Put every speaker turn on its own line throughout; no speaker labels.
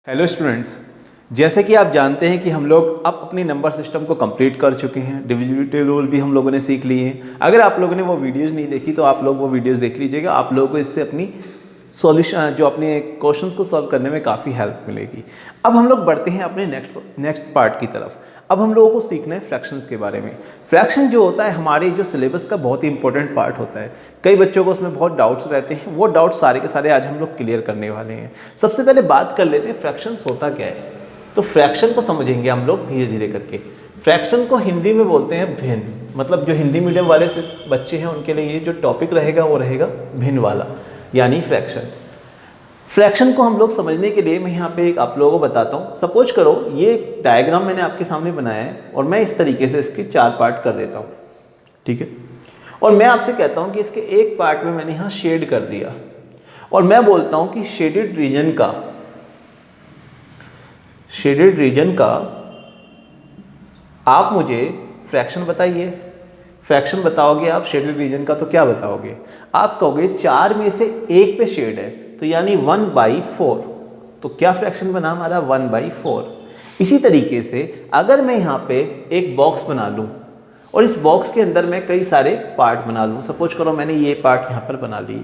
Hello students, जैसे कि आप जानते हैं कि हम लोग अब अपनी नंबर सिस्टम को कंप्लीट कर चुके हैं। डिविजिबिलिटी रूल भी हम लोगों ने सीख लिए हैं। अगर आप लोगों ने वो वीडियोस नहीं देखी तो आप लोग वो वीडियोस देख लीजिएगा। आप लोगों को इससे अपनी सॉल्यूशन जो अपने क्वेश्चंस को सॉल्व करने में काफ़ी हेल्प मिलेगी। अब हम लोग बढ़ते हैं अपने नेक्स्ट पार्ट की तरफ। अब हम लोगों को सीखना है फ्रैक्शंस के बारे में। फ्रैक्शन जो होता है हमारे जो सिलेबस का बहुत ही इंपॉर्टेंट पार्ट होता है। कई बच्चों को उसमें बहुत डाउट्स रहते हैं, वो डाउट्स सारे के सारे आज हम लोग क्लियर करने वाले हैं। सबसे पहले बात कर लेते हैं फ्रैक्शंस होता क्या है। तो फ्रैक्शन को समझेंगे हम लोग धीरे धीरे करके। फ्रैक्शन को हिंदी में बोलते हैं भिन्न, मतलब जो हिंदी मीडियम वाले से बच्चे हैं उनके लिए ये जो टॉपिक रहेगा वो रहेगा भिन्न वाला, यानी फ्रैक्शन। फ्रैक्शन को हम लोग समझने के लिए मैं यहाँ पे एक आप लोगों को बताता हूँ। सपोज करो ये डायग्राम मैंने आपके सामने बनाया है और मैं इस तरीके से इसके 4 पार्ट कर देता हूँ, ठीक है। और मैं आपसे कहता हूँ कि इसके एक पार्ट में मैंने यहाँ शेड कर दिया और मैं बोलता हूँ कि शेडेड रीजन का आप मुझे फ्रैक्शन बताइए। फ्रैक्शन बताओगे आप शेडेड रीजन का तो क्या बताओगे? आप कहोगे 4 में से 1 पे शेड है तो यानी 1/4। तो क्या फ्रैक्शन बना हमारा? 1/4। इसी तरीके से अगर मैं यहाँ पे एक बॉक्स बना लूँ और इस बॉक्स के अंदर मैं कई सारे पार्ट बना लूँ। सपोज करो मैंने ये पार्ट यहाँ पर बना लिए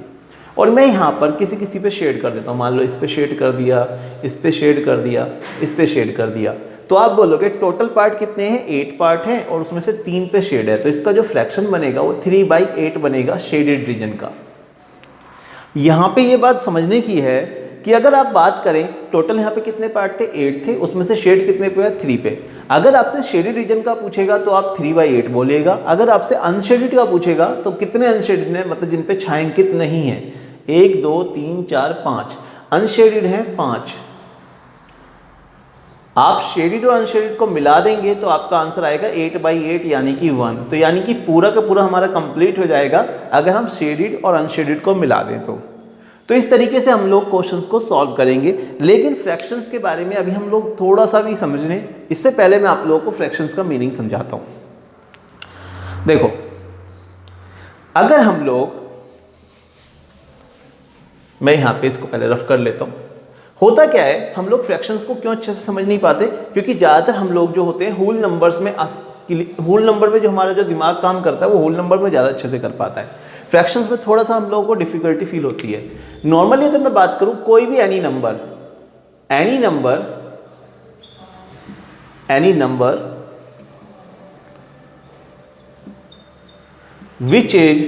और मैं यहाँ पर किसी पे शेड कर देता हूँ। मान लो इस पे शेड कर दिया, इस पे शेड कर दिया, इस पे शेड कर दिया। तो आप बोलोगे टोटल पार्ट कितने हैं? 8 पार्ट हैं और उसमें से 3 पे शेड है, तो इसका जो फ्रैक्शन बनेगा वो 3/8 बनेगा शेडेड रीजन का। यहाँ पे ये बात समझने की है कि अगर आप बात करें टोटल यहाँ पे कितने पार्ट थे? 8 थे, उसमें से शेड कितने पे है? 3 पे। अगर आपसे शेडेड रीजन का पूछेगा तो आप 3/8 बोलिएगा। अगर आपसे अनशेडेड का पूछेगा तो कितने अनशेडेड हैं, मतलब जिन पे छायांकित नहीं है? 1 2 3 4 5 अनशेडेड हैं 5। आप शेडेड और अनशेडेड को मिला देंगे तो आपका आंसर आएगा 8/8 यानी कि 1। तो यानी कि पूरा का पूरा हमारा कंप्लीट हो जाएगा अगर हम शेडेड और अनशेडेड को मिला दें तो इस तरीके से हम लोग क्वेश्चंस को सॉल्व करेंगे। लेकिन फ्रैक्शंस के बारे में अभी हम लोग थोड़ा सा भी समझ लें, इससे पहले मैं आप लोगों को फ्रैक्शंस का मीनिंग समझाता हूं। देखो, अगर हम लोग, मैं यहां पे इसको पहले रफ कर लेता हूं। होता क्या है, हम लोग फ्रैक्शंस को क्यों अच्छे से समझ नहीं पाते? क्योंकि ज़्यादातर हम लोग जो होते हैं होल नंबर में जो हमारा जो दिमाग काम करता है वो होल नंबर में ज़्यादा अच्छे से कर पाता है। फ्रैक्शंस में थोड़ा सा हम लोगों को डिफिकल्टी फील होती है। नॉर्मली अगर मैं बात करूं कोई भी any number which is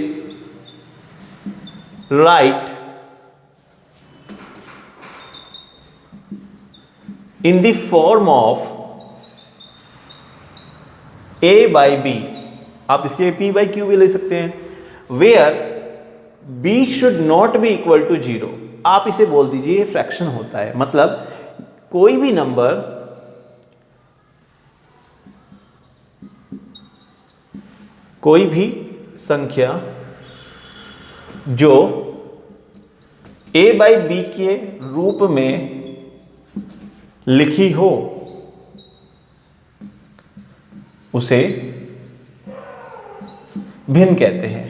right in the form of a/b, आप इसके p/q भी ले सकते हैं, where b should not be equal to 0। आप इसे बोल दीजिए ये फ्रैक्शन होता है। मतलब कोई भी नंबर कोई भी संख्या जो a/b के रूप में लिखी हो उसे भिन्न कहते हैं।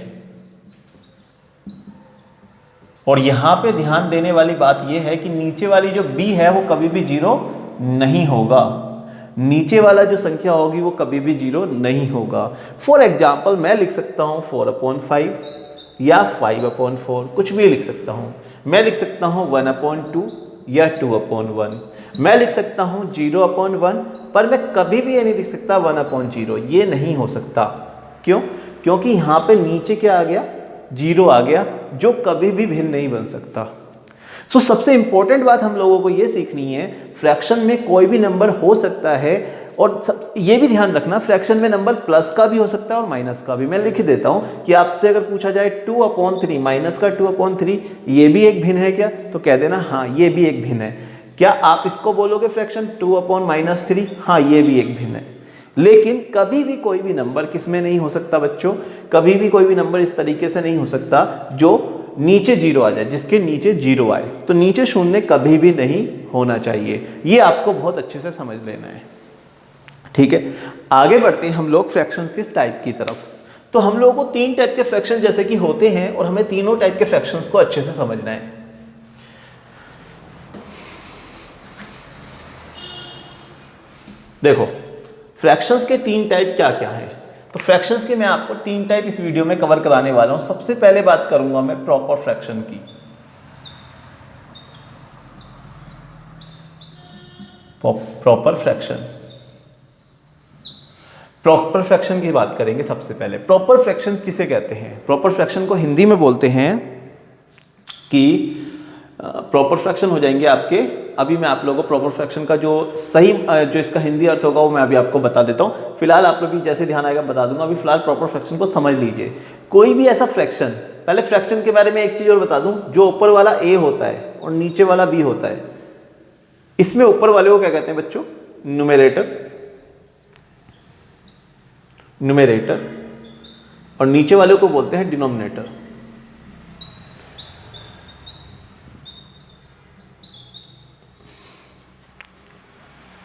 और यहां पे ध्यान देने वाली बात यह है कि नीचे वाली जो b है वो कभी भी 0 नहीं होगा। नीचे वाला जो संख्या होगी वो कभी भी 0 नहीं होगा। फॉर एग्जाम्पल मैं लिख सकता हूं 4/5 या 5/4, कुछ भी लिख सकता हूं। मैं लिख सकता हूं 1/2 या 2/1। मैं लिख सकता हूं 0/1, पर मैं कभी भी ये नहीं लिख सकता 1/0। ये नहीं हो सकता। क्यों? क्योंकि यहां पे नीचे क्या आ गया? 0 आ गया, जो कभी भी भिन्न नहीं बन सकता। सो सबसे इंपॉर्टेंट बात हम लोगों को ये सीखनी है, फ्रैक्शन में कोई भी नंबर हो सकता है। और ये भी ध्यान रखना, फ्रैक्शन में नंबर प्लस का भी हो सकता है और माइनस का भी। मैं लिख देता हूं कि आपसे अगर पूछा जाए 2/3 माइनस का 2/3 ये भी एक भिन्न है क्या? तो कह देना हाँ ये भी एक भिन्न है। क्या आप इसको बोलोगे फ्रैक्शन 2/-3? हाँ ये भी एक भिन्न है। लेकिन कभी भी कोई भी नंबर किस में नहीं हो सकता बच्चों? कभी भी कोई भी नंबर इस तरीके से नहीं हो सकता जो नीचे 0 आ जाए, जिसके नीचे 0 आए। तो नीचे 0 कभी भी नहीं होना चाहिए। ये आपको बहुत अच्छे से समझ लेना है, ठीक है। आगे बढ़ते हैं हम लोग फ्रैक्शंस के टाइप की तरफ। तो हम लोगों को 3 टाइप के फ्रैक्शन जैसे कि होते हैं और हमें तीनों टाइप के फ्रैक्शंस को अच्छे से समझना है। देखो फ्रैक्शंस के 3 टाइप क्या क्या है। तो फ्रैक्शंस के मैं आपको 3 टाइप इस वीडियो में कवर कराने वाला हूं। सबसे पहले बात करूंगा मैं प्रॉपर फ्रैक्शन की। प्रॉपर फ्रैक्शन, प्रॉपर फ्रैक्शन की बात करेंगे सबसे पहले। प्रॉपर फ्रैक्शन किसे कहते हैं? प्रॉपर फ्रैक्शन को हिंदी में बोलते हैं कि प्रॉपर फ्रैक्शन हो जाएंगे आपके, अभी मैं आप लोगों को प्रॉपर फ्रैक्शन का जो सही जो इसका हिंदी अर्थ होगा वो मैं अभी आपको बता देता हूँ। फिलहाल आप लोग भी जैसे ध्यान आएगा बता दूंगा। अभी फिलहाल प्रॉपर फ्रैक्शन को समझ लीजिए। कोई भी ऐसा फ्रैक्शन, पहले फ्रैक्शन के बारे में एक चीज़ और बता दूं, जो ऊपर वाला ए होता है और नीचे वाला बी होता है, इसमें ऊपर वाले को क्या कहते हैं बच्चों? न्यूमरेटर, न्यूमरेटर, और नीचे वाले को बोलते हैं डिनोमिनेटर।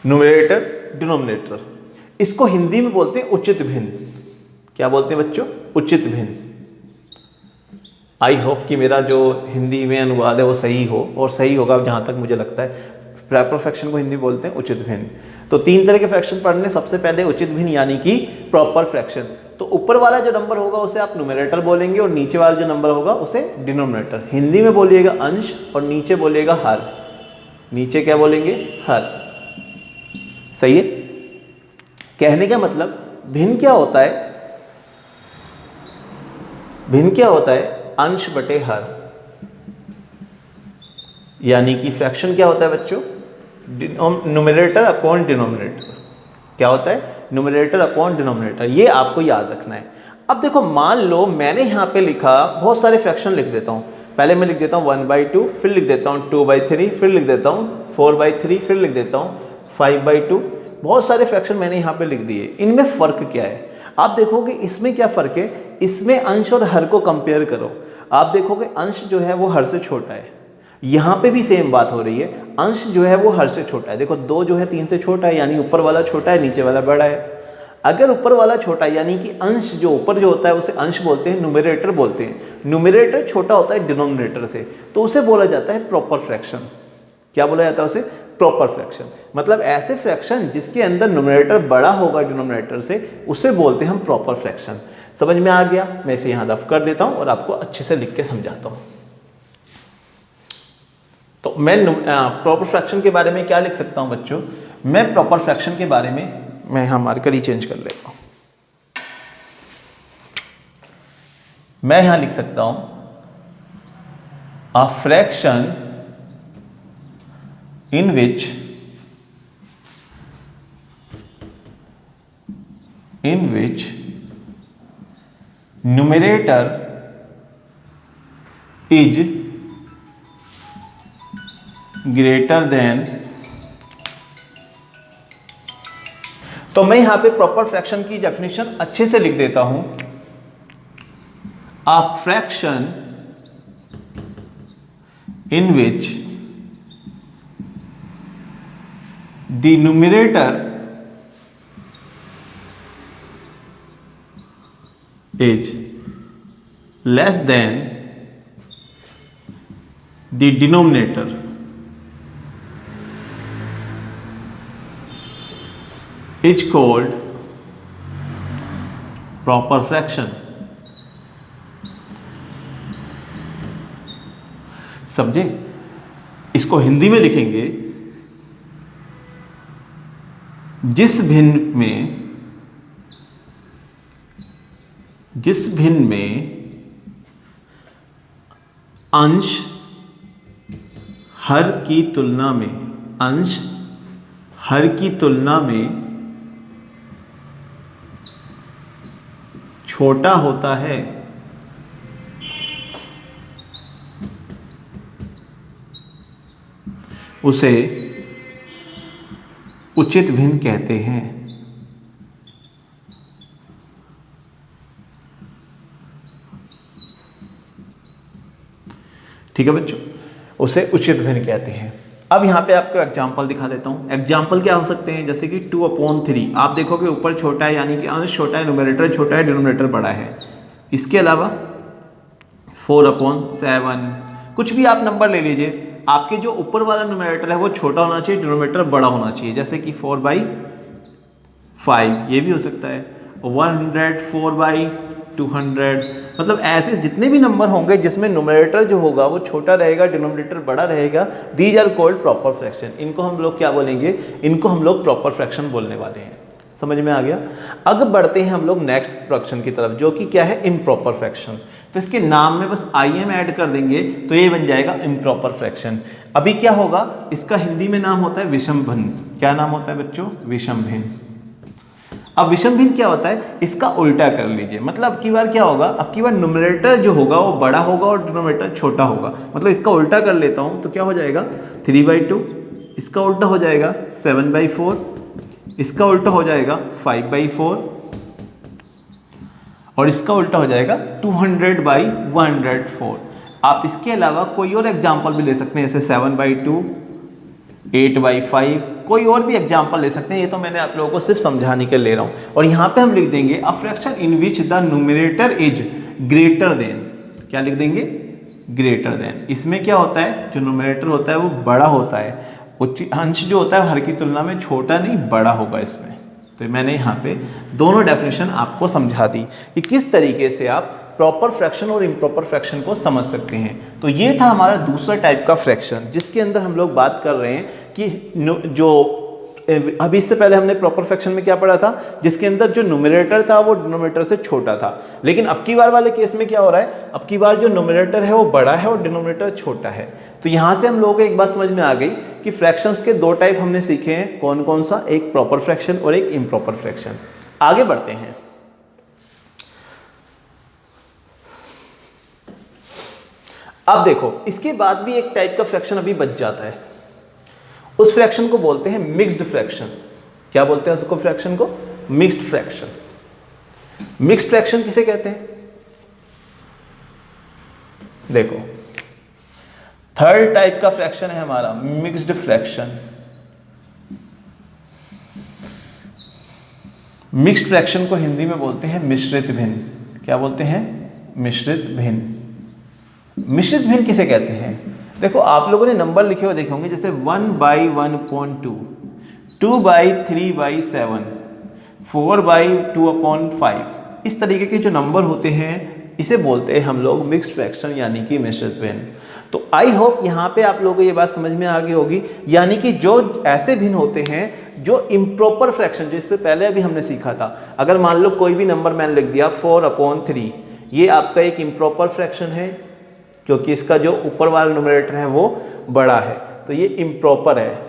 न्यूमरेटर, डिनोमिनेटर, इसको हिंदी में बोलते हैं उचित भिन्न। क्या बोलते हैं बच्चों? उचित भिन्न। आई होप कि मेरा जो हिंदी में अनुवाद है वो सही हो, और सही होगा जहाँ तक मुझे लगता है। प्रॉपर फ्रैक्शन को हिंदी बोलते हैं उचित भिन्न। तो 3 तरह के फ्रैक्शन पढ़ने, सबसे पहले उचित भिन्न यानी कि प्रॉपर फ्रैक्शन। तो ऊपर वाला जो नंबर होगा उसे आप न्यूमरेटर बोलेंगे, और नीचे वाला जो नंबर होगा उसे डिनोमिनेटर। हिंदी में बोलिएगा अंश, और नीचे बोलिएगा हर। नीचे क्या बोलेंगे? हर। सही है? कहने का मतलब भिन्न क्या होता है? भिन्न क्या होता है? अंश बटे हर। यानी कि फ्रैक्शन क्या होता है बच्चों? Numerator upon denominator. क्या होता है? Numerator upon denominator. ये आपको याद रखना है। अब देखो, मान लो मैंने यहाँ पे लिखा, बहुत सारे फ्रैक्शन लिख देता हूँ। पहले मैं लिख देता हूँ 1/2, फिर लिख देता हूँ 2/3, फिर लिख देता हूँ 4/3, फिर लिख देता हूँ 5/2। बहुत सारे फ्रैक्शन मैंने यहाँ पे लिख दिए। इनमें फ़र्क क्या है? आप देखोगे इसमें क्या फ़र्क है। इसमें अंश और हर को कंपेयर करो, आप देखोगे अंश जो है वो हर से छोटा है। यहाँ पे भी सेम बात हो रही है, अंश जो है वो हर से छोटा है। देखो 2 जो है 3 से छोटा है, यानी ऊपर वाला छोटा है, नीचे वाला बड़ा है। अगर ऊपर वाला छोटा है यानी कि अंश जो ऊपर जो होता है उसे अंश बोलते हैं, न्यूमरेटर बोलते हैं। न्यूमरेटर छोटा होता है डिनोमिनेटर से, तो उसे बोला जाता है प्रॉपर फ्रैक्शन। क्या बोला जाता है उसे? Proper fraction. मतलब ऐसे फ्रैक्शन जिसके अंदर न्यूमरेटर बड़ा होगा डिनोमिनेटर से, उसे बोलते हैं हम प्रॉपर फ्रैक्शन। समझ में आ गया? मैं इसे यहाँ रफ कर देता हूँ और आपको अच्छे से लिख के समझाता हूँ। तो मैं प्रॉपर फ्रैक्शन के बारे में क्या लिख सकता हूँ बच्चों? मैं प्रॉपर फ्रैक्शन के बारे में, मैं यहाँ मार्कर ही चेंज कर लेता हूँ। मैं यहाँ लिख सकता हूँ a fraction in which numerator is greater than। तो मैं यहां पे प्रॉपर फ्रैक्शन की डेफिनेशन अच्छे से लिख देता हूं। A fraction in which the numerator is less than the denominator is called proper fraction। समझे? इसको हिंदी में लिखेंगे, जिस भिन्न में अंश हर की तुलना में, अंश हर की तुलना में छोटा होता है, उसे उचित भिन्न कहते हैं। ठीक है बच्चों, उसे उचित भिन्न कहते हैं। अब यहाँ पे आपको एग्जाम्पल दिखा देता हूँ। एग्जाम्पल क्या हो सकते हैं? जैसे कि 2/3। आप देखोगे ऊपर छोटा है यानी कि अंश छोटा है, न्यूमरेटर छोटा है, डिनोमिनेटर बड़ा है। इसके अलावा 4/7, कुछ भी आप नंबर ले लीजिए, आपके जो ऊपर वाला न्यूमरेटर है वो छोटा होना चाहिए, डिनोमिनेटर बड़ा होना चाहिए। जैसे कि 4/7। 5, ये भी हो सकता है। 104/200, मतलब ऐसे जितने भी नंबर होंगे जिसमें न्यूमरेटर जो होगा वो छोटा रहेगा, डिनोमिनेटर बड़ा रहेगा, these are called proper fraction. इनको हम लोग क्या बोलेंगे, इनको हम लोग प्रॉपर फ्रैक्शन बोलने वाले हैं। समझ में आ गया। अब बढ़ते हैं हम लोग नेक्स्ट फ्रैक्शन की तरफ, जो कि क्या है, इम्प्रॉपर फ्रैक्शन। तो इसके नाम में बस IM ऐड कर देंगे तो ये बन जाएगा इम्प्रॉपर फ्रैक्शन। अभी क्या होगा, इसका हिंदी में नाम होता है विषम भिन्न। क्या नाम होता है बच्चों, विषम भिन्न। अब विषम भिन्न क्या होता है, इसका उल्टा कर लीजिए। मतलब अब की बार क्या होगा, अब की बार न्यूमरेटर जो होगा वो बड़ा होगा और डिनोमिनेटर छोटा होगा। मतलब इसका उल्टा कर लेता हूं तो क्या हो जाएगा 3/2, इसका उल्टा हो जाएगा 7/4, इसका उल्टा हो जाएगा 5/4 और इसका उल्टा हो जाएगा 200/104। आप इसके अलावा कोई और एग्जाम्पल भी ले सकते हैं, जैसे 7/2, 8/5, कोई और भी एग्जाम्पल ले सकते हैं। ये तो मैंने आप लोगों को सिर्फ समझाने के लिए ले रहा हूँ। और यहाँ पे हम लिख देंगे a fraction in which the numerator is greater than. क्या लिख देंगे, ग्रेटर देन। इसमें क्या होता है, जो न्यूमरेटर होता है वो बड़ा होता है, अंश जो होता है हर की तुलना में छोटा नहीं बड़ा होगा इसमें। तो मैंने यहाँ पे दोनों डेफिनेशन आपको समझा दी कि किस तरीके से आप प्रॉपर फ्रैक्शन और इम्प्रॉपर फ्रैक्शन को समझ सकते हैं। तो ये था हमारा दूसरा टाइप का फ्रैक्शन, जिसके अंदर हम लोग बात कर रहे हैं कि जो अभी इससे पहले हमने प्रॉपर फ्रैक्शन में क्या पढ़ा था, जिसके अंदर जो न्यूमरेटर था वो डिनोमिनेटर से छोटा था। लेकिन अब की बार वाले केस में क्या हो रहा है, अब की बार जो न्यूमरेटर है वो बड़ा है और डिनोमिनेटर छोटा है। तो यहाँ से हम लोगों को एक बात समझ में आ गई कि फ्रैक्शंस के दो टाइप हमने सीखे हैं, कौन कौन सा, एक प्रॉपर फ्रैक्शन और एक इम्प्रॉपर फ्रैक्शन। आगे बढ़ते हैं। अब देखो इसके बाद भी एक टाइप का फ्रैक्शन अभी बच जाता है, उस फ्रैक्शन को बोलते हैं मिक्स्ड फ्रैक्शन। क्या बोलते हैं उसको, फ्रैक्शन को मिक्स्ड फ्रैक्शन। मिक्स्ड फ्रैक्शन किसे कहते हैं, देखो थर्ड टाइप का फ्रैक्शन है हमारा मिक्स्ड फ्रैक्शन। मिक्स्ड फ्रैक्शन को हिंदी में बोलते हैं मिश्रित भिन्न। क्या बोलते हैं, मिश्रित भिन्न। मिश्रित भिन्न किसे कहते हैं, देखो आप लोगों ने नंबर लिखे हुए देखे होंगे, जैसे 1/1/2, 2/3/7, 4/2/5। इस तरीके के जो नंबर होते हैं इसे बोलते हैं हम लोग मिक्स्ड फ्रैक्शन, यानी कि मिश्रित भिन्न। तो आई होप यहाँ पे आप लोगों को ये बात समझ में आ गई होगी, यानी कि जो ऐसे भिन्न होते हैं जो इम्प्रॉपर फ्रैक्शन, जिससे पहले अभी हमने सीखा था, अगर मान लो कोई भी नंबर मैंने लिख दिया 4/3, ये आपका एक इम्प्रॉपर फ्रैक्शन है क्योंकि इसका जो ऊपर वाला न्यूमरेटर है वो बड़ा है, तो ये इम्प्रॉपर है।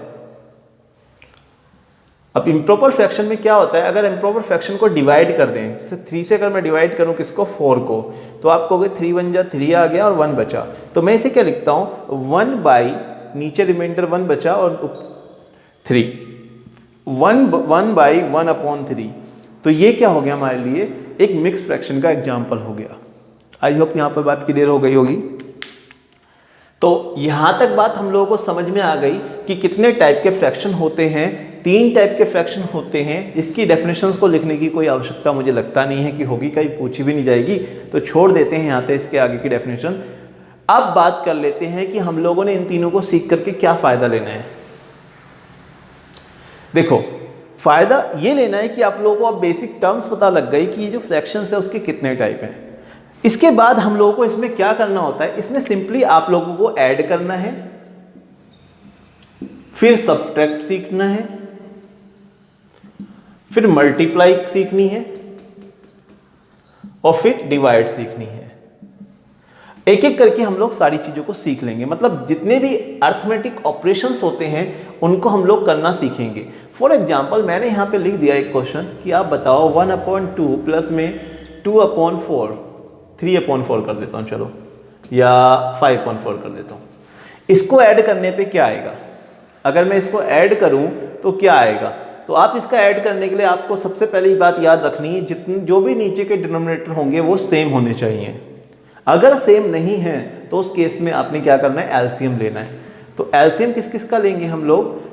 अब इम्प्रॉपर फ्रैक्शन में क्या होता है, अगर इम्प्रॉपर फ्रैक्शन को डिवाइड कर दें, जैसे 3 से अगर मैं डिवाइड करूं किसको, 4 को, तो आप कहोगे 3 1 जा 3 आ गया और 1 बचा। तो मैं इसे क्या लिखता हूं, 1/ नीचे रिमाइंडर 1 बचा और 3, 1/1/3। तो ये क्या हो गया हमारे लिए, एक मिक्स फ्रैक्शन का एग्जाम्पल हो गया। आई होप यहाँ पर बात क्लियर हो गई होगी। तो यहां तक बात हम लोगों को समझ में आ गई कि कितने टाइप के फ्रैक्शन होते हैं। 3 टाइप के फ्रैक्शन होते हैं। इसकी डेफिनेशंस को लिखने की कोई आवश्यकता मुझे लगता नहीं है कि होगी, कहीं पूछी भी नहीं जाएगी, तो छोड़ देते हैं यहाँ पे इसके आगे की डेफिनेशन। अब बात कर लेते हैं कि हम लोगों ने इन तीनों को सीख करके क्या फायदा लेना है। देखो फायदा ये लेना है कि आप लोगों को अब बेसिक टर्म्स पता लग गई कि ये जो फ्रैक्शंस है उसके कितने टाइप हैं। इसके बाद हम लोगों को इसमें क्या करना होता है, इसमें सिंपली आप लोगों को ऐड करना है, फिर सब्ट्रैक्ट सीखना है, फिर मल्टीप्लाई सीखनी है और फिर डिवाइड सीखनी है। एक एक करके हम लोग सारी चीजों को सीख लेंगे। मतलब जितने भी अर्थमेटिक ऑपरेशंस होते हैं उनको हम लोग करना सीखेंगे। फॉर एग्जाम्पल मैंने यहाँ पे लिख दिया एक क्वेश्चन कि आप बताओ 1/2 प्लस में 2/4, 3/4 कर देता हूँ चलो, या 5/4 कर देता हूँ। इसको ऐड करने पे क्या आएगा, अगर मैं इसको ऐड करूँ तो क्या आएगा। तो आप इसका ऐड करने के लिए आपको सबसे पहले ही बात याद रखनी है, जितने जो भी नीचे के डिनोमिनेटर होंगे वो सेम होने चाहिए। अगर सेम नहीं है तो उस केस में आपने क्या करना है, एलसीएम लेना है। तो एलसीएम किस किस का लेंगे हम लोग,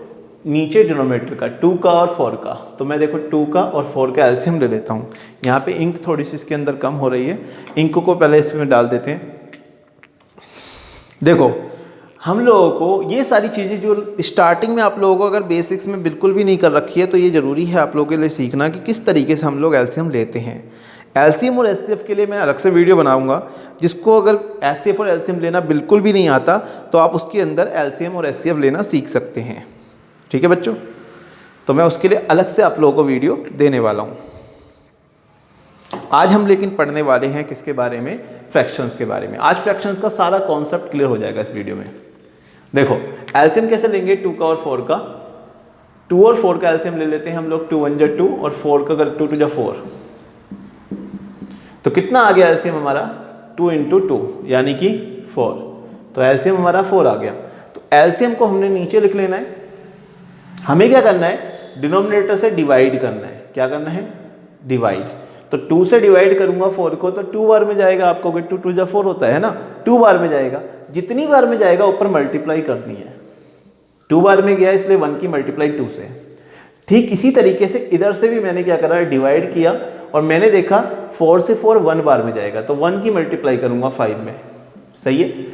नीचे डिनोमिनेटर का 2 का और 4 का। तो मैं देखो 2 का और 4 का एलसीएम ले लेता हूँ। यहाँ पे इंक थोड़ी सी इसके अंदर कम हो रही है, इंक को पहले इसमें डाल देते हैं। देखो हम लोगों को ये सारी चीज़ें जो स्टार्टिंग में आप लोगों को अगर बेसिक्स में बिल्कुल भी नहीं कर रखी है, तो ये ज़रूरी है आप लोगों के लिए सीखना कि किस तरीके से हम लोग एलसीएम लेते हैं। एलसीएम और एचसीएफ के लिए मैं अलग से वीडियो बनाऊंगा। जिसको अगर एचसीएफ और एलसीएम लेना बिल्कुल भी नहीं आता, तो आप उसके अंदर एलसीएम और एचसीएफ लेना सीख सकते हैं। ठीक है बच्चों, तो मैं उसके लिए अलग से आप लोगों को वीडियो देने वाला हूँ। आज हम लेकिन पढ़ने वाले हैं किसके बारे में? फ्रैक्शंस के बारे में। आज फ्रैक्शंस का सारा कॉन्सेप्ट क्लियर हो जाएगा इस वीडियो में। देखो एलसीएम कैसे लेंगे 2 का और 4 का। 2 और 4 का एलसीएम ले लेते हैं हम लोग। 2 1 जा 2 और 4 का अगर 2 2 जा 4, तो कितना आ गया एलसीएम हमारा? 2 × 2 यानी कि 4। तो एलसीएम हमारा 4 आ गया। तो एलसीएम को हमने नीचे लिख लेना है। हमें क्या करना है? डिनोमिनेटर से डिवाइड करना है। क्या करना है? डिवाइड। तो 2 से डिवाइड करूंगा 4 को तो 2 बार में जाएगा। आपको 2 2 जा 4 होता है ना, 2 बार में जाएगा। जितनी बार में जाएगा ऊपर मल्टीप्लाई करनी है। 2 बार में गया इसलिए 1 की मल्टीप्लाई 2 से। ठीक इसी तरीके से इधर से भी मैंने क्या करा? डिवाइड किया और मैंने देखा 4 से 4 1 बार में जाएगा, तो 1 की मल्टीप्लाई करूंगा 5 में। सही है।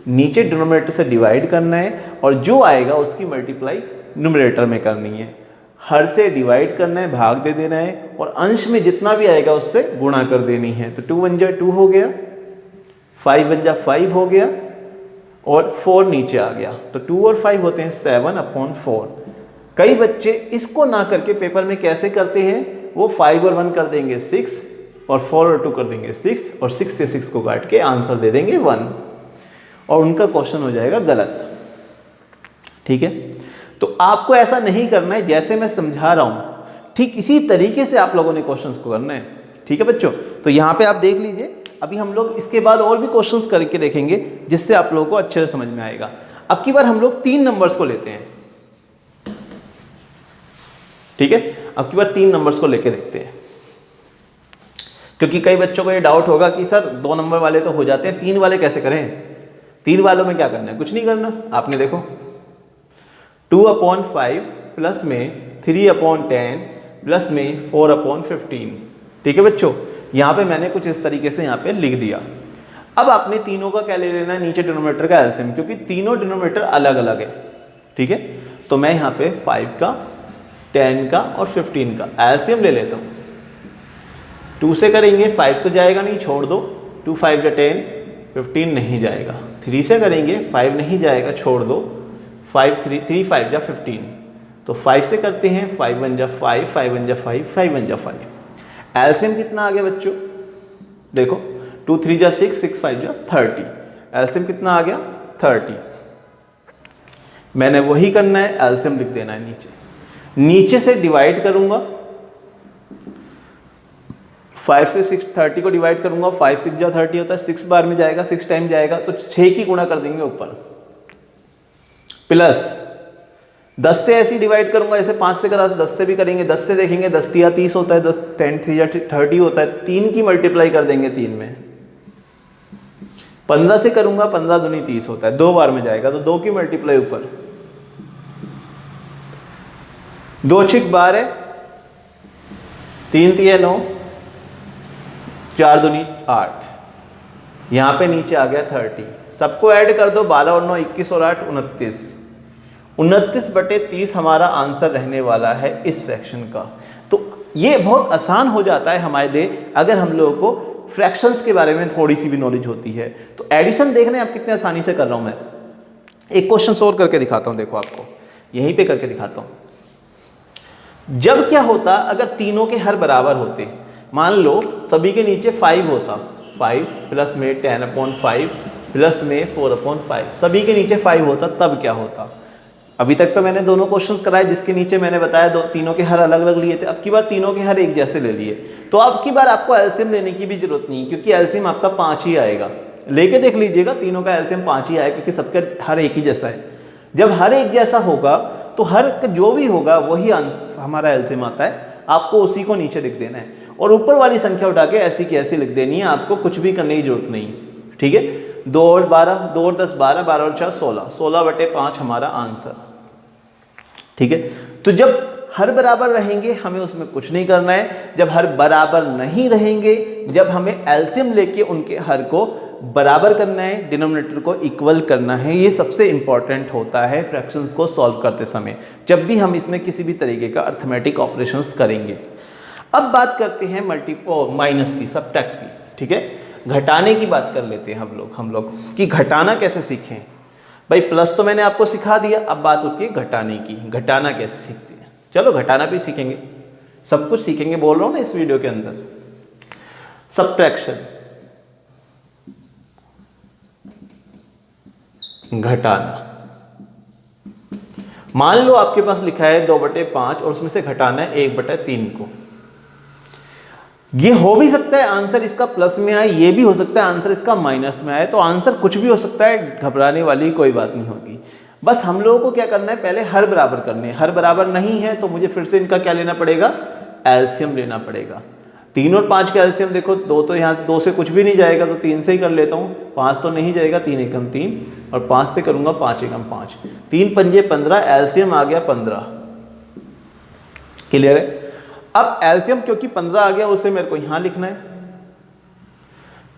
नीचे डिनोमिनेटर से डिवाइड करना है और जो आएगा उसकी मल्टीप्लाई न्यूमरेटर में करनी है। हर से डिवाइड करना है, भाग दे देना है और अंश में जितना भी आएगा उससे गुणा कर देनी है। तो 2 1 जा 2 हो गया, 5 1 जा 5 हो गया और 4 नीचे आ गया। तो 2 और 5 होते हैं 7/4। कई बच्चे इसको ना करके पेपर में कैसे करते हैं? वो 5 और 1 कर देंगे 6 और 4 और 2 कर देंगे 6 और 6 से 6 को काट के आंसर दे देंगे 1 और उनका क्वेश्चन हो जाएगा गलत। ठीक है, तो आपको ऐसा नहीं करना है। जैसे मैं समझा रहा हूं ठीक इसी तरीके से आप लोगों ने क्वेश्चंस को करना है। ठीक है बच्चों, तो यहां पे आप देख लीजिए। अभी हम लोग इसके बाद और भी क्वेश्चंस करके देखेंगे जिससे आप लोगों को अच्छे से समझ में आएगा। अब की बार हम लोग 3 नंबर्स को लेते हैं। ठीक है, अब की बार 3 नंबर्स को लेके देखते हैं, क्योंकि कई बच्चों को ये डाउट होगा कि सर 2 नंबर वाले तो हो जाते हैं, 3 वाले कैसे करें? 3 वालों में क्या करना है? कुछ नहीं करना। आपने देखो 2/5 प्लस में 3/10 प्लस में 4/15। ठीक है बच्चों, यहाँ पे मैंने कुछ इस तरीके से यहाँ पे लिख दिया। अब आपने तीनों का क्या ले लेना है? नीचे डिनोमिनेटर का एलसीएम, क्योंकि तीनों डिनोमिनेटर अलग अलग है। ठीक है, तो मैं यहाँ पे 5 का 10 का और 15 का एलसीएम ले लेता हूँ। 2 से करेंगे 5 तो जाएगा नहीं, छोड़ दो। 2 5 जा 10, 15 नहीं जाएगा। 3 से करेंगे 5 नहीं जाएगा, छोड़ दो। 3 5 जा 15, तो 5 से करते हैं 5 1 जा 5, 5 1 जा 5, 5 1 जा 5। एलसीएम कितना आ गया बच्चों? देखो 2 3 जा 6, 6 5 जा 30। एलसीएम कितना आ गया? 30। मैंने वही करना है, एलसीएम लिख देना है नीचे से डिवाइड करूंगा। 5 से 6 30 को डिवाइड करूंगा। 5 6 जा 30 होता है, 6 बार में जाएगा, 6 टाइम जाएगा, तो 6 की गुणा कर देंगे ऊपर। प्लस 10 से ऐसे डिवाइड करूंगा, जैसे 5 से करा तो 10 से भी करेंगे। 10 से देखेंगे 10 3 30 होता है, 10 10 3 या 30 होता है। 3 की मल्टीप्लाई कर देंगे 3 में। 15 से करूंगा, 15 दूनी 30 होता है, 2 बार में जाएगा, तो 2 की मल्टीप्लाई ऊपर। 2 6 12, 3 3 9, 4 दूनी 8। यहां पे नीचे आ गया 30। सबको ऐड कर दो, 12 और 9 21 और 8 29। 29/30 हमारा आंसर रहने वाला है इस फ्रैक्शन का। तो ये बहुत आसान हो जाता है हमारे लिए अगर हम लोगों को फ्रैक्शंस के बारे में थोड़ी सी भी नॉलेज होती है। तो एडिशन देखने आप कितने आसानी से कर रहा हूं मैं। एक क्वेश्चन और करके दिखाता हूं, देखो आपको यहीं पे करके दिखाता हूं। जब क्या होता अगर तीनों के हर बराबर होते? मान लो सभी के नीचे 5 होता, 5 प्लस में 10/5 प्लस में 4/5, सभी के नीचे 5 होता, तब क्या होता? अभी तक तो मैंने दोनों क्वेश्चंस कराए जिसके नीचे मैंने बताया तीनों के हर अलग अलग लिए थे। अब की बार तीनों के हर एक जैसे ले लिए। तो अब की बार आपको एलसीएम लेने की भी जरूरत नहीं, क्योंकि एलसीएम आपका 5 ही आएगा। लेके देख लीजिएगा, तीनों का एलसीएम 5 ही आएगा, क्योंकि सबका हर एक ही जैसा है। जब हर एक जैसा होगा तो हर जो भी होगा वही हमारा एलसीएम आता है। आपको उसी को नीचे लिख देना है और ऊपर वाली संख्या उठा के ऐसी की ऐसी लिख देनी है। आपको कुछ भी करने की जरूरत नहीं। ठीक है, 2 और 12, 2 और 10 12, 12 और 4 16, 16/5 हमारा आंसर। ठीक है, तो जब हर बराबर रहेंगे हमें उसमें कुछ नहीं करना है। जब हर बराबर नहीं रहेंगे, जब हमें एलसीएम लेके उनके हर को बराबर करना है, डिनोमिनेटर को इक्वल करना है। ये सबसे इंपॉर्टेंट होता है फ्रैक्शंस को सॉल्व करते समय, जब भी हम इसमें किसी भी तरीके का अर्थमेटिक ऑपरेशंस करेंगे। अब बात करते हैं माइनस की, सब्ट्रैक्ट की, ठीक है। घटाने की बात कर लेते हैं हम लोग कि घटाना कैसे सीखें। भाई प्लस तो मैंने आपको सिखा दिया, अब बात होती है घटाने की। घटाना कैसे सीखते हैं, चलो घटाना भी सीखेंगे, सब कुछ सीखेंगे, बोल रहा हूँ ना इस वीडियो के अंदर। सब्ट्रैक्शन, घटाना। मान लो आपके पास लिखा है 2/5 और उसमें से घटाना है 1/3 को। ये हो भी सकता है आंसर इसका प्लस में आए, ये भी हो सकता है आंसर इसका माइनस में आए, तो आंसर कुछ भी हो सकता है, घबराने वाली कोई बात नहीं होगी। बस हम लोगों को क्या करना है, पहले हर बराबर करने हैं। हर बराबर नहीं है तो मुझे फिर से इनका क्या लेना पड़ेगा, एलसीएम लेना पड़ेगा। 3 और 5 का एलसीएम देखो, 2 तो यहाँ 2 से कुछ भी नहीं जाएगा तो 3 से ही कर लेता हूँ। 5 तो नहीं जाएगा, 3 एकम 3 और 5 से करूँगा 5 एकम 5, 3 पंजे 15, एलसीएम आ गया 15। क्लियर है। अब एलसीएम क्योंकि 15 आ गया उसे मेरे को यहाँ लिखना है।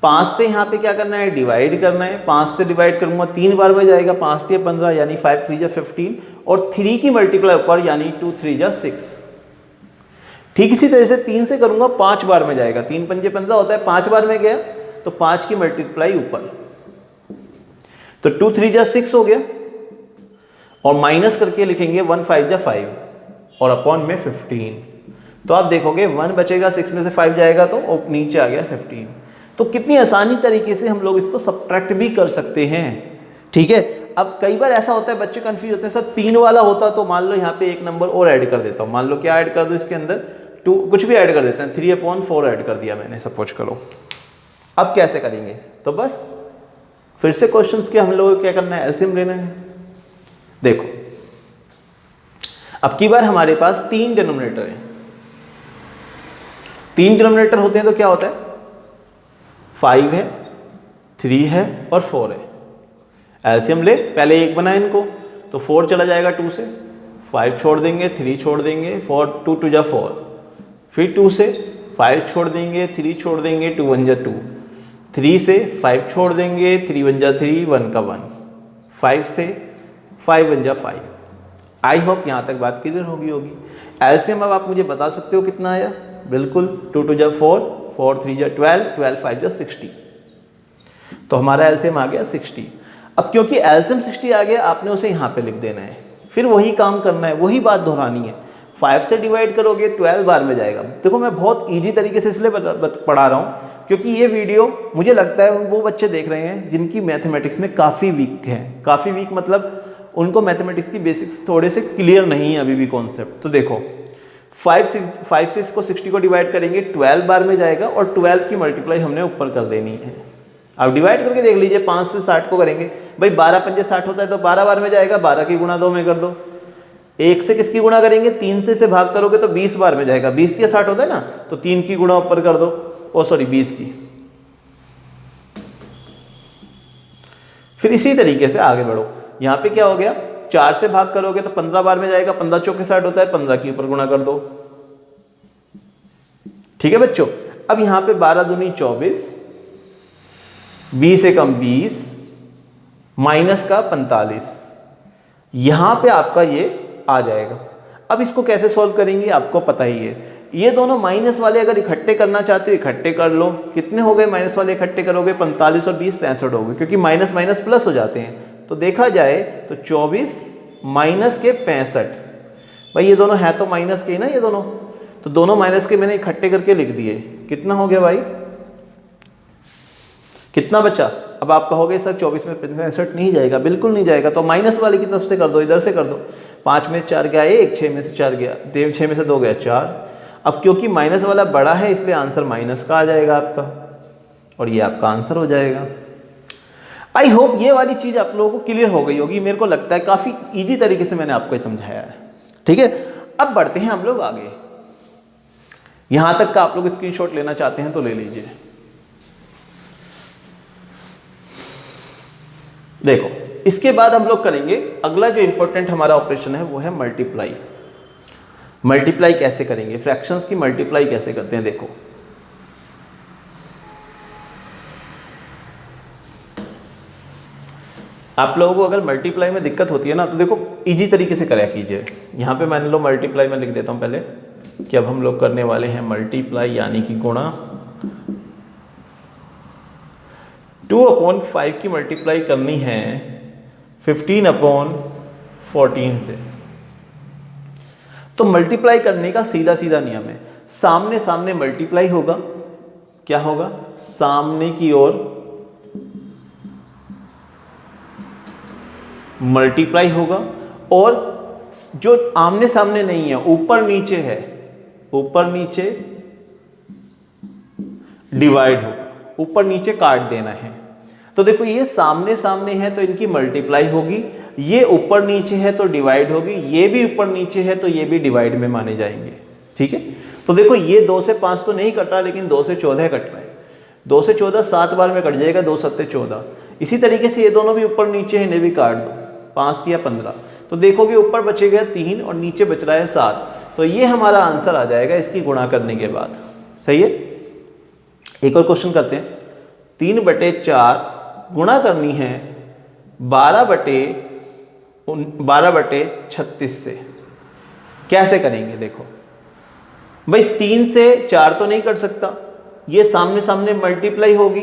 5 से यहाँ पे क्या करना है, डिवाइड करना है। 5 से डिवाइड करूँगा 3 बार में जाएगा, 5 3 15 यानी 5 3 15 और 3 की मल्टीप्लाई ऊपर यानी 2 3 6। ठीक इसी तरह से 3 से करूँगा 5 बार में जाएगा, 3 पंजे 15 होता है, 5 बार में गया तो 5 की मल्टीप्लाई ऊपर, तो 2 3 6 हो गया। और माइनस करके लिखेंगे 1 5 5 और अपॉन में 15। तो आप देखोगे 1 बचेगा, 6 में से 5 जाएगा तो नीचे आ गया 15। तो कितनी आसानी तरीके से हम लोग इसको सब्ट्रैक्ट भी कर सकते हैं, ठीक है। अब कई बार ऐसा होता है बच्चे कंफ्यूज होते हैं, सर 3 वाला होता तो मान लो यहाँ पे एक नंबर और ऐड कर देता हूँ। मान लो क्या ऐड कर दो इसके अंदर, 2 कुछ भी ऐड कर देते हैं, 3/4 ऐड कर दिया मैंने, सपोज करो। अब कैसे करेंगे, तो बस फिर से क्वेश्चंस के हम लोग क्या करना है, एलसीएम लेना है। देखो अब की बार हमारे पास 3 डिनोमिनेटर है। 3 डिनोमिनेटर होते हैं तो क्या होता है, 5 है, 3 है और 4 है। एलसीएम ले, पहले 1 बनाए इनको तो 4 चला जाएगा 2 से, 5 छोड़ देंगे, 3 छोड़ देंगे, 4 2 2 4, फिर 2 से 5 छोड़ देंगे, 3 छोड़ देंगे, 2 1 2, 3 से 5 छोड़ देंगे, 3 1 3, 1 का 1, 5 से 5 1 5। आई होप यहाँ तक बात क्लियर होगी। एलसीएम अब आप मुझे बता सकते हो कितना आया, बिल्कुल 2 2 4, 4 3 12, 12 5 60। तो हमारा एलसीएम आ गया 60। अब क्योंकि एलसीएम 60 आ गया, आपने उसे यहाँ पे लिख देना है, फिर वही काम करना है, वही बात दोहरानी है। 5 से डिवाइड करोगे 12 बार में जाएगा। देखो मैं बहुत इजी तरीके से इसलिए पढ़ा रहा हूँ क्योंकि ये वीडियो मुझे लगता है वो बच्चे देख रहे हैं जिनकी मैथमेटिक्स में काफ़ी वीक है। काफ़ी वीक मतलब उनको मैथमेटिक्स की बेसिक्स थोड़े से क्लियर नहीं है अभी भी कॉन्सेप्ट। तो देखो 5 से इसको 60 को डिवाइड करेंगे, 12 बार में जाएगा और 12 की मल्टीप्लाई हमने ऊपर कर देनी है। अब डिवाइड करके देख लीजिए, 5 से 60 को करेंगे, भाई 12 पंजे 60 होता है तो 12 बार में जाएगा, 12 की गुणा 2 में कर दो। 1 से किसकी गुणा करेंगे, 3 से इसे भाग करोगे तो 20 बार में जाएगा, 20 या 60 होता है ना, तो 3 की गुणा ऊपर कर दो, 20 की। फिर इसी तरीके से आगे बढ़ो। यहाँ पे क्या हो गया, 4 से भाग करोगे तो 15 बार में जाएगा, 15 चौके 60 होता है, 15 के ऊपर गुणा कर दो। ठीक है बच्चों। अब यहाँ पे 12 दूनी 24, 20 एकम 20, माइनस का 45, यहां पे आपका ये आ जाएगा। अब इसको कैसे सॉल्व करेंगे आपको पता ही है। ये दोनों माइनस वाले अगर इकट्ठे करना चाहते हो इकट्ठे कर लो। कितने हो गए माइनस वाले इकट्ठे करोगे, 45 और 20 65 हो गए, क्योंकि माइनस माइनस प्लस हो जाते हैं। तो देखा जाए तो 24 माइनस के 65, भाई ये दोनों है तो माइनस के ही ना ये दोनों, तो दोनों माइनस के मैंने इकट्ठे करके लिख दिए। कितना हो गया भाई, कितना बचा। अब आप कहोगे सर 24 में 65 नहीं जाएगा, बिल्कुल नहीं जाएगा, तो माइनस वाले की तरफ से कर दो, इधर से कर दो। 5 में 4 गया 1, 6 में से 4 गया 6 में से 2 गया 4। अब क्योंकि माइनस वाला बड़ा है इसलिए आंसर माइनस का आ जाएगा आपका, और ये आपका आंसर हो जाएगा। आई होप ये वाली चीज़ आप लोगों को क्लियर हो गई होगी। मेरे को लगता है काफ़ी ईजी तरीके से मैंने आपको समझाया है। ठीक है, अब बढ़ते हैं हम लोग आगे। यहाँ तक का आप लोग स्क्रीनशॉट लेना चाहते हैं तो ले लीजिए। देखो इसके बाद हम लोग करेंगे अगला जो इंपॉर्टेंट हमारा ऑपरेशन है वो है मल्टीप्लाई। मल्टीप्लाई कैसे करेंगे, फ्रैक्शंस की मल्टीप्लाई कैसे करते हैं। देखो आप लोगों को अगर मल्टीप्लाई में दिक्कत होती है ना तो देखो इजी तरीके से करा कीजिए। यहाँ पे मान लो मल्टीप्लाई में लिख देता हूँ पहले कि अब हम लोग करने वाले हैं मल्टीप्लाई यानी कि गुणा। 2/5 की मल्टीप्लाई करनी है 15/14 से। तो मल्टीप्लाई करने का सीधा सीधा नियम है, सामने सामने मल्टीप्लाई होगा, क्या होगा, सामने की ओर मल्टीप्लाई होगा, और जो आमने सामने नहीं है ऊपर नीचे है, ऊपर नीचे डिवाइड होगा, ऊपर नीचे काट देना है। तो देखो ये सामने सामने है तो इनकी मल्टीप्लाई होगी, ये ऊपर नीचे है तो डिवाइड होगी, ये भी ऊपर नीचे है तो ये भी डिवाइड में माने जाएंगे। ठीक है, तो देखो ये 2 से 5 तो नहीं कट रहा, लेकिन 2 से 14 कट रहा है। 2 से 14 7 बार में कट जाएगा, 2 7 14। इसी तरीके से ये दोनों भी ऊपर नीचे है, इन्हें भी काट दो, 5 या 15। तो देखोगे ऊपर बचेगा 3 और नीचे बच रहा है 7। तो ये हमारा आंसर आ जाएगा इसकी गुणा करने के बाद। सही है, एक और क्वेश्चन करते हैं। 3/4 गुणा करनी है 12/36 से। कैसे करेंगे देखो भाई, 3 से 4 तो नहीं कट सकता, ये सामने सामने मल्टीप्लाई होगी,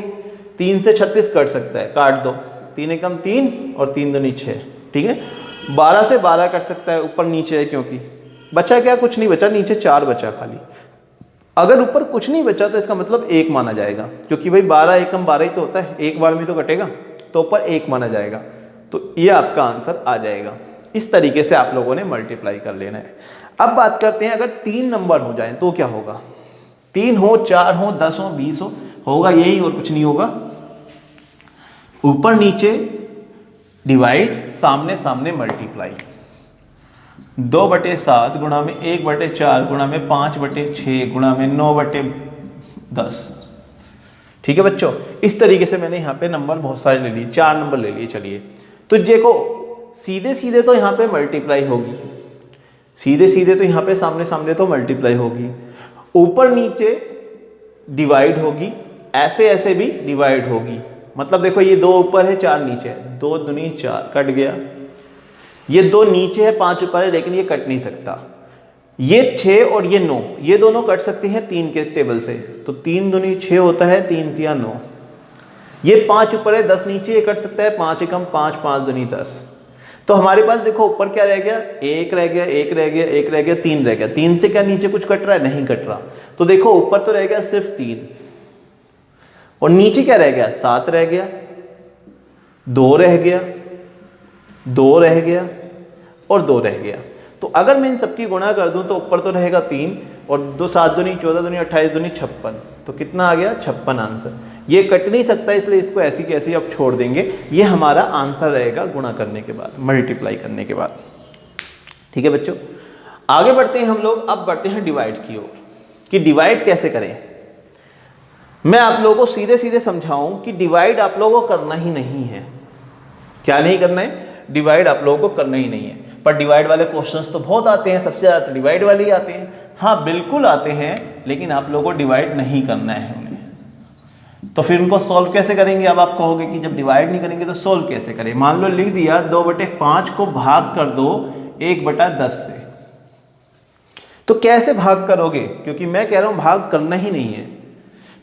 3 से 36 कट सकता है, काट दो, 3 एकम 3 और 3 दूनी 6। ठीक है, 12 से 12 कट सकता है, ऊपर नीचे है क्योंकि बचा क्या, कुछ नहीं बचा, नीचे 4 बचा खाली। अगर ऊपर कुछ नहीं बचा तो इसका मतलब 1 माना जाएगा, क्योंकि भाई 12 एकम 12 ही तो होता है, एक बार में तो कटेगा, तो ऊपर 1 माना जाएगा। तो ये आपका आंसर आ जाएगा। इस तरीके से आप लोगों ने मल्टीप्लाई कर लेना है। अब बात करते हैं, अगर 3 नंबर हो जाए तो क्या होगा। 3 हो, 4 हो, 10 हो, 20 हो, होगा यही और कुछ नहीं होगा। ऊपर नीचे डिवाइड, सामने सामने मल्टीप्लाई। 2/7 गुणा में 1/4 गुणा में 5/6 गुणा में 9/10। ठीक है बच्चों, इस तरीके से मैंने यहाँ पे नंबर बहुत सारे ले लिए, 4 नंबर ले लिए। चलिए तो देखो सीधे सीधे तो यहाँ पे मल्टीप्लाई होगी, सीधे सीधे तो यहाँ पे सामने सामने तो मल्टीप्लाई होगी, ऊपर नीचे डिवाइड होगी, ऐसे ऐसे भी डिवाइड होगी। मतलब देखो ये 2 ऊपर है 4 नीचे है, 2 दूनी 4 कट गया, ये 2 नीचे है 5 ऊपर है, लेकिन ये कट नहीं सकता। ये 6 और ये 9, ये दोनों कट सकते हैं 3 के टेबल से, तो 3 दूनी 6 होता है, 3 तिया 9। ये 5 ऊपर है 10 नीचे, ये कट सकता है 5 एकम 5, 5 दूनी 10। तो हमारे पास देखो ऊपर क्या रह गया, 1 रह गया, 1 रह गया, 1 रह गया, 3 रह गया। 3 से क्या नीचे कुछ कट रहा है, नहीं कट रहा। तो देखो ऊपर तो रह गया सिर्फ 3, और नीचे क्या रह गया, 7 रह गया, 2 रह गया, 2 रह गया और 2 रह गया। तो अगर मैं इन सबकी गुणा कर दूं तो ऊपर तो रहेगा 3, और 2 7 दूनी 14 दूनी 28 दूनी 56। तो कितना आ गया, 56 आंसर। ये कट नहीं सकता, इसलिए इसको ऐसी की ऐसी अब छोड़ देंगे। ये हमारा आंसर रहेगा गुणा करने के बाद, मल्टीप्लाई करने के बाद। ठीक है बच्चों, आगे बढ़ते हैं हम लोग। अब बढ़ते हैं डिवाइड की ओर, कि डिवाइड कैसे करें। मैं आप लोगों को सीधे सीधे समझाऊं कि डिवाइड आप लोगों को करना ही नहीं है। क्या नहीं करना है, डिवाइड आप लोगों को करना ही नहीं है। पर डिवाइड वाले क्वेश्चंस तो बहुत आते हैं, सबसे ज़्यादा डिवाइड वाले ही आते हैं। हाँ बिल्कुल आते हैं, लेकिन आप लोगों को डिवाइड नहीं करना है उन्हें। तो फिर उनको सॉल्व कैसे करेंगे। अब आप कहोगे कि जब डिवाइड नहीं करेंगे तो सॉल्व कैसे करें। मान लो लिख दिया 2/5 को भाग कर दो 1/10 से। तो कैसे भाग करोगे, क्योंकि मैं कह रहा हूं भाग करना ही नहीं है।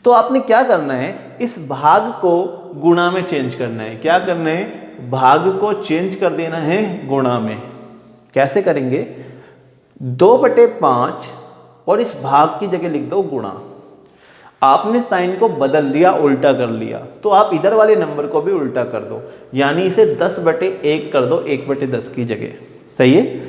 तो आपने क्या करना है, इस भाग को गुणा में चेंज करना है। क्या करना है, भाग को चेंज कर देना है गुणा में। कैसे करेंगे, 2/5 और इस भाग की जगह लिख दो गुणा। आपने साइन को बदल लिया, उल्टा कर लिया, तो आप इधर वाले नंबर को भी उल्टा कर दो, यानी इसे 10/1 कर दो 1/10 की जगह। सही है।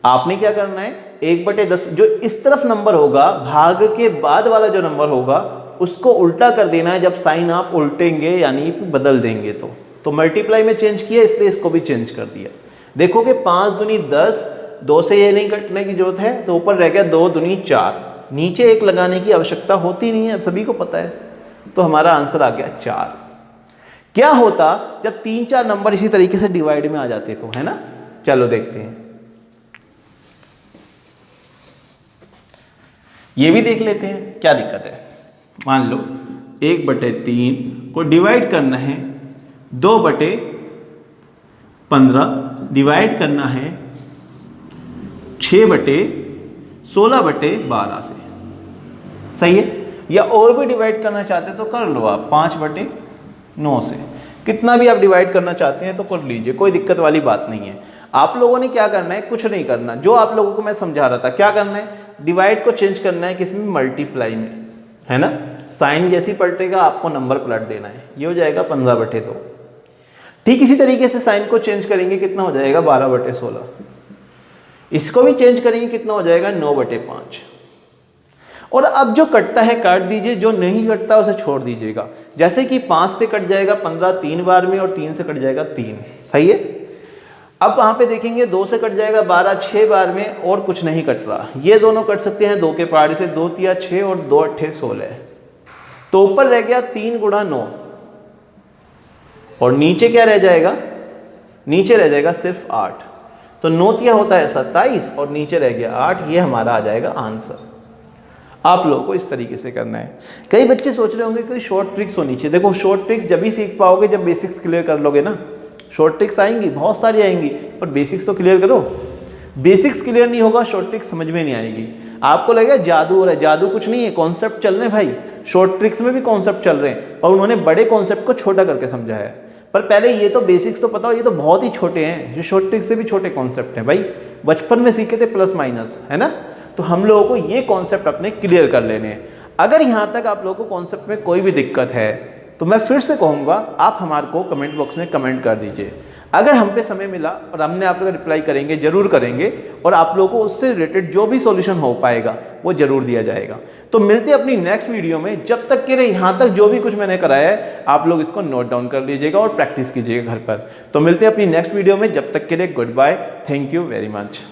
आपने क्या करना है, 1/10 जो इस तरफ नंबर होगा, भाग के बाद वाला जो नंबर होगा उसको उल्टा कर देना है। जब साइन आप उल्टेंगे यानी बदल देंगे तो मल्टीप्लाई में चेंज किया, इसलिए इसको भी चेंज कर दिया। देखोगे 5 दूनी 10, 2 से ये नहीं कटने की जरूरत है, तो ऊपर रह गया 2 दूनी 4, नीचे 1 लगाने की आवश्यकता होती नहीं है, अब सभी को पता है। तो हमारा आंसर आ गया 4। क्या होता जब 3-4 नंबर इसी तरीके से डिवाइड में आ जाते तो, है ना। चलो देखते हैं, ये भी देख लेते हैं क्या दिक्कत है। मान लो 1/3 को डिवाइड करना है 2/5 15 डिवाइड करना है 6/16/12 से, सही है। या और भी डिवाइड करना चाहते हैं तो कर लो आप 5/9 से, कितना भी आप डिवाइड करना चाहते हैं तो कर लीजिए, कोई दिक्कत वाली बात नहीं है। आप लोगों ने क्या करना है, कुछ नहीं करना, जो आप लोगों को मैं समझा रहा था, क्या करना है, डिवाइड को चेंज करना है किसमें, मल्टीप्लाई में, है ना। साइन जैसी पलटेगा आपको नंबर पलट देना है, ये हो जाएगा 15/2। ठीक इसी तरीके से साइन को चेंज करेंगे, कितना हो जाएगा 12/16। इसको भी चेंज करेंगे, कितना हो जाएगा 9/5। और अब जो कटता है काट दीजिए, जो नहीं कटता उसे छोड़ दीजिएगा। जैसे कि 5 से कट जाएगा 15 3 बार में, और 3 से कट जाएगा 3, सही है। अब वहाँ पे देखेंगे 2 से कट जाएगा 12 6 बार में, और कुछ नहीं कट रहा। ये दोनों कट सकते हैं 2 के पहाड़े से, 2 तिया 6 और 2 अट्ठे 16। तो ऊपर रह गया 3 × 9, और नीचे क्या रह जाएगा, नीचे रह जाएगा सिर्फ 8। तो 9 तिया होता है 27 और नीचे रह गया 8, ये हमारा आ जाएगा आंसर। आप लोगों को इस तरीके से करना है। कई बच्चे सोच रहे होंगे कोई शॉर्ट ट्रिक्स होनी चाहिए। देखो शॉर्ट ट्रिक्स जब भी सीख पाओगे जब बेसिक्स क्लियर कर लोगे ना। शॉर्ट ट्रिक्स आएंगी, बहुत सारी आएंगी, पर बेसिक्स तो क्लियर करो। बेसिक्स क्लियर नहीं होगा, शॉर्ट ट्रिक्स समझ में नहीं आएगी। आपको लगेगा जादू हो रहा है, जादू कुछ नहीं है, कॉन्सेप्ट चल रहे हैं भाई। शॉर्ट ट्रिक्स में भी कॉन्सेप्ट चल रहे हैं, और उन्होंने बड़े कॉन्सेप्ट को छोटा करके समझाया है। पर पहले ये तो बेसिक्स तो पता हो, ये तो बहुत ही छोटे हैं, जो शॉर्ट ट्रिक्स से भी छोटे कॉन्सेप्ट हैं भाई। बचपन में सीखे थे प्लस माइनस, है ना। तो हम लोगों को ये कॉन्सेप्ट अपने क्लियर कर लेने हैं। अगर यहाँ तक आप लोगों को कॉन्सेप्ट में कोई भी दिक्कत है तो मैं फिर से कहूँगा, आप हमारे को कमेंट बॉक्स में कमेंट कर दीजिए। अगर हम पे समय मिला और हमने आप लोग रिप्लाई करेंगे, जरूर करेंगे, और आप लोगों को उससे रिलेटेड जो भी सॉल्यूशन हो पाएगा वो जरूर दिया जाएगा। तो मिलते हैं अपनी नेक्स्ट वीडियो में। जब तक के लिए यहाँ तक जो भी कुछ मैंने कराया है आप लोग इसको नोट डाउन कर लीजिएगा और प्रैक्टिस कीजिएगा घर पर। तो मिलते हैं अपनी नेक्स्ट वीडियो में, जब तक के लिए goodbye, thank you very much.